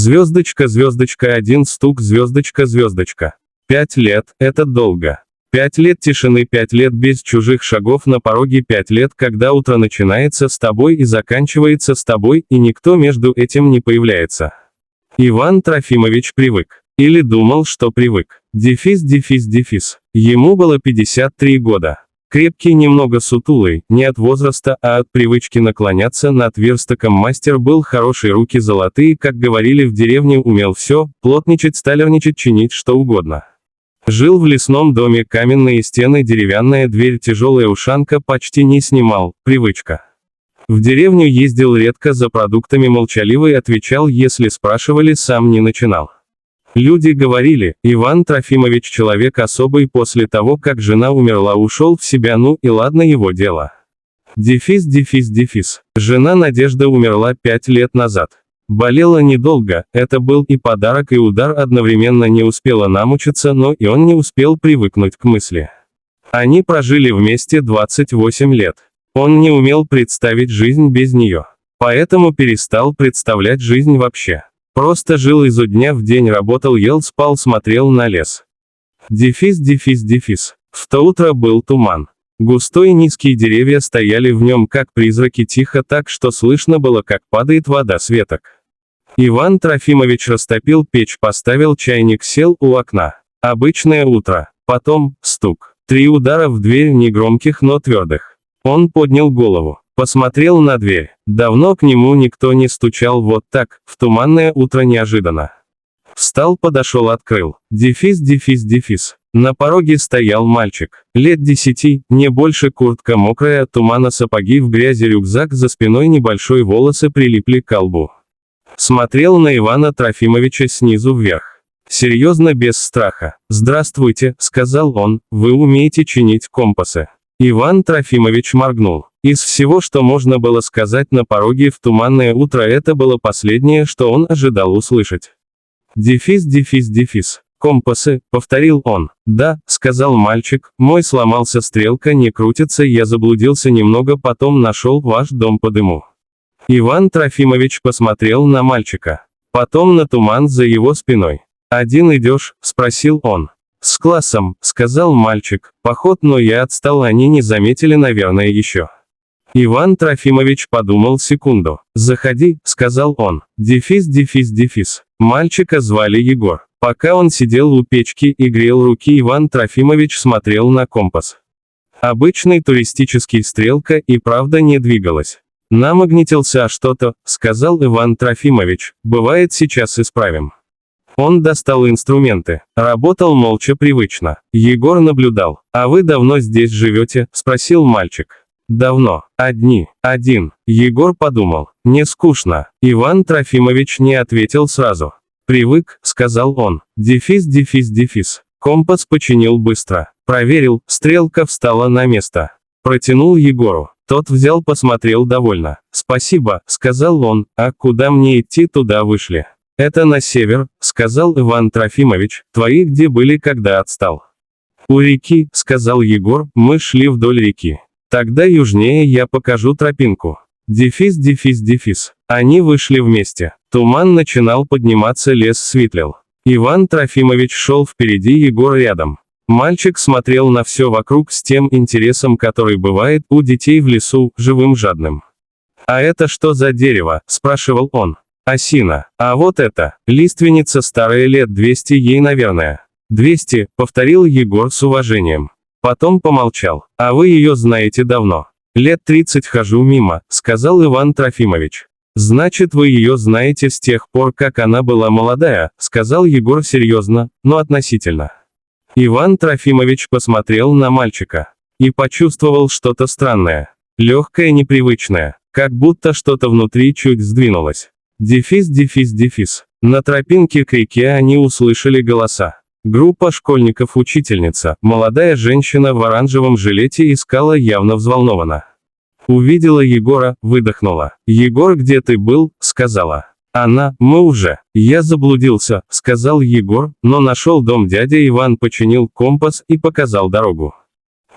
Звездочка, звездочка, один стук, звездочка, звездочка. 5 лет – это долго. 5 лет тишины, 5 лет без чужих шагов на пороге, 5 лет, когда утро начинается с тобой и заканчивается с тобой, и никто между этим не появляется. Иван Трофимович привык. Или думал, что привык. Дефис. Ему было 53 года. Крепкий, немного сутулый, не от возраста, а от привычки наклоняться над верстаком. Мастер был хороший, руки золотые, как говорили в деревне, умел все, плотничать, столярничать, чинить что угодно. Жил в лесном доме, каменные стены, деревянная дверь, тяжелая ушанка, почти не снимал, привычка. В деревню ездил редко за продуктами, молчаливый, отвечал, если спрашивали, сам не начинал. Люди говорили, Иван Трофимович человек особый, после того, как жена умерла, ушел в себя, ну и ладно его дело. Дефис. Жена Надежда умерла 5 лет назад. Болела недолго, это был и подарок, и удар одновременно, не успела намучиться, но и он не успел привыкнуть к мысли. Они прожили вместе 28 лет. Он не умел представить жизнь без нее. Поэтому перестал представлять жизнь вообще. Просто жил изо дня в день, работал, ел, спал, смотрел на лес. Дефис. В то утро был туман. Густой, низкие деревья стояли в нем, как призраки, тихо так, что слышно было, как падает вода с веток. Иван Трофимович растопил печь, поставил чайник, сел у окна. Обычное утро. Потом стук. 3 удара в дверь, негромких, но твердых. Он поднял голову. Посмотрел на дверь. Давно к нему никто не стучал вот так, в туманное утро, неожиданно. Встал, подошел, открыл. Дефис. На пороге стоял мальчик. Лет 10, не больше, куртка мокрая от тумана, сапоги в грязи, рюкзак за спиной, небольшой, волосы прилипли к колбу. Смотрел на Ивана Трофимовича снизу вверх. Серьезно, без страха. «Здравствуйте», — сказал он, — «вы умеете чинить компасы?» Иван Трофимович моргнул. Из всего, что можно было сказать на пороге в туманное утро, это было последнее, что он ожидал услышать. Дефис. «Компасы», — повторил он. «Да», — сказал мальчик, — «мой сломался, стрелка не крутится, я заблудился немного, потом нашел ваш дом по дыму». Иван Трофимович посмотрел на мальчика. Потом на туман за его спиной. «Один идешь?» — спросил он. «С классом», — сказал мальчик. «Поход, но я отстал, они не заметили, наверное, еще». Иван Трофимович подумал секунду. «Заходи», — сказал он. Дефис. Мальчика звали Егор. Пока он сидел у печки и грел руки, Иван Трофимович смотрел на компас. Обычный туристический, стрелка и правда не двигалась. «Намагнитился, а что-то», — сказал Иван Трофимович. «Бывает, сейчас исправим». Он достал инструменты. Работал молча, привычно. Егор наблюдал. «А вы давно здесь живете?» — спросил мальчик. «Давно. Один». Егор подумал. «Не скучно». Иван Трофимович не ответил сразу. «Привык», — сказал он. Дефис. Компас починил быстро. Проверил, стрелка встала на место. Протянул Егору. Тот взял, посмотрел довольно. «Спасибо», — сказал он. «А куда мне идти?» «Туда вышли». «Это на север», — сказал Иван Трофимович. «Твои где были, когда отстал?» «У реки», — сказал Егор. «Мы шли вдоль реки». «Тогда южнее, я покажу тропинку». Дефис. Они вышли вместе. Туман начинал подниматься, лес светлел. Иван Трофимович шел впереди, Егор рядом. Мальчик смотрел на все вокруг с тем интересом, который бывает у детей в лесу, живым, жадным. «А это что за дерево?» – спрашивал он. «Осина. А вот это, лиственница старая, лет 200 ей, наверное». «200», – повторил Егор с уважением. Потом помолчал. «А вы ее знаете давно?» «Лет 30 хожу мимо», — сказал Иван Трофимович. «Значит, вы ее знаете с тех пор, как она была молодая», — сказал Егор серьезно, но относительно. Иван Трофимович посмотрел на мальчика и почувствовал что-то странное, легкое, непривычное, как будто что-то внутри чуть сдвинулось. Дефис. На тропинке к реке они услышали голоса. Группа школьников, учительница, молодая женщина в оранжевом жилете, искала, явно взволнована. Увидела Егора, выдохнула. «Егор, где ты был?» — сказала. Она. «Мы уже». «Я заблудился», — сказал Егор, но нашел дом, дядя Иван починил компас и показал дорогу.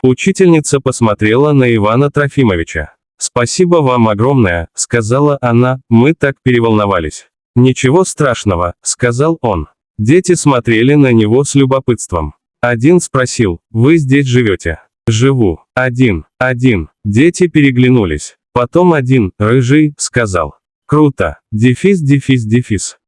Учительница посмотрела на Ивана Трофимовича. «Спасибо вам огромное», — сказала она, — «мы так переволновались». «Ничего страшного», — сказал он. Дети смотрели на него с любопытством. Один спросил: «Вы здесь живете?» «Живу». «Один». Дети переглянулись. Потом один, рыжий, сказал: «Круто».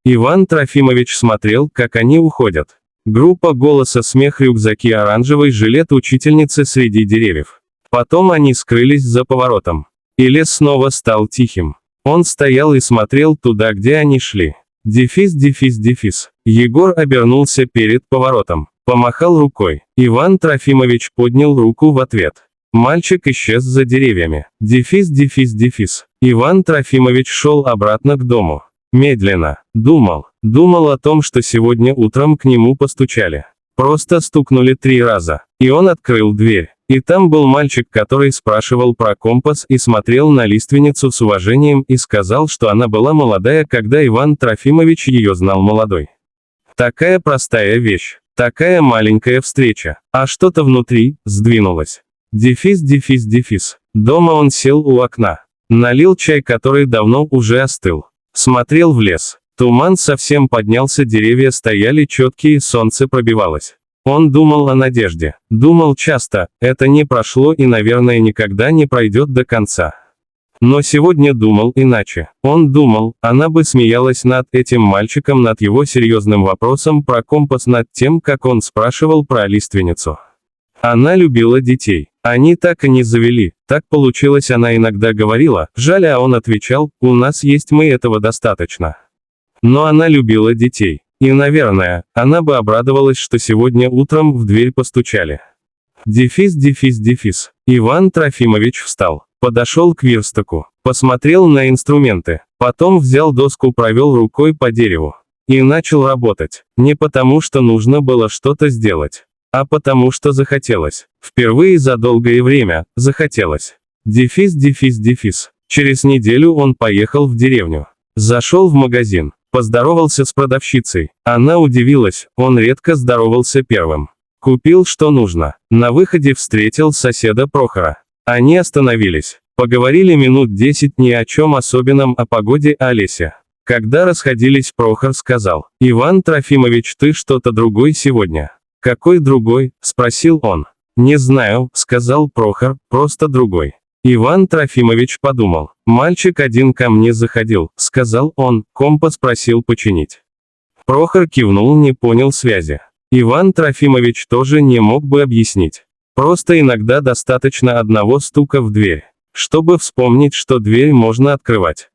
Иван Трофимович смотрел, как они уходят. Группа голоса, смех, рюкзаки, оранжевый жилет учительницы среди деревьев. Потом они скрылись за поворотом. И лес снова стал тихим. Он стоял и смотрел туда, где они шли. Егор обернулся перед поворотом. Помахал рукой. Иван Трофимович поднял руку в ответ. Мальчик исчез за деревьями. Иван Трофимович шел обратно к дому. Медленно. Думал о том, что сегодня утром к нему постучали. Просто стукнули 3 раза. И он открыл дверь. И там был мальчик, который спрашивал про компас и смотрел на лиственницу с уважением и сказал, что она была молодая, когда Иван Трофимович ее знал молодой. Такая простая вещь. Такая маленькая встреча. А что-то внутри сдвинулось. Дома он сел у окна. Налил чай, который давно уже остыл. Смотрел в лес. Туман совсем поднялся, деревья стояли четкие, солнце пробивалось. Он думал о надежде. Думал часто, это не прошло и, наверное, никогда не пройдет до конца. Но сегодня думал иначе. Он думал, она бы смеялась над этим мальчиком, над его серьезным вопросом про компас, над тем, как он спрашивал про лиственницу. Она любила детей. Они так и не завели. Так получилось, она иногда говорила: «Жаль», а он отвечал: «У нас есть мы, этого достаточно». Но она любила детей. И, наверное, она бы обрадовалась, что сегодня утром в дверь постучали. Иван Трофимович встал. Подошел к верстаку. Посмотрел на инструменты. Потом взял доску, провел рукой по дереву. И начал работать. Не потому, что нужно было что-то сделать, а потому, что захотелось. Впервые за долгое время захотелось. Через неделю он поехал в деревню. Зашел в магазин. Поздоровался с продавщицей. Она удивилась, он редко здоровался первым. Купил, что нужно. На выходе встретил соседа Прохора. Они остановились. Поговорили минут 10 ни о чем особенном, о погоде, о лесе. Когда расходились, Прохор сказал: «Иван Трофимович, ты что-то другой сегодня». «Какой другой?» – спросил он. «Не знаю», – сказал Прохор, – «просто другой». Иван Трофимович подумал. «Мальчик один ко мне заходил», — сказал он, — «компас просил починить». Прохор кивнул, не понял связи. Иван Трофимович тоже не мог бы объяснить. Просто иногда достаточно одного стука в дверь, чтобы вспомнить, что дверь можно открывать.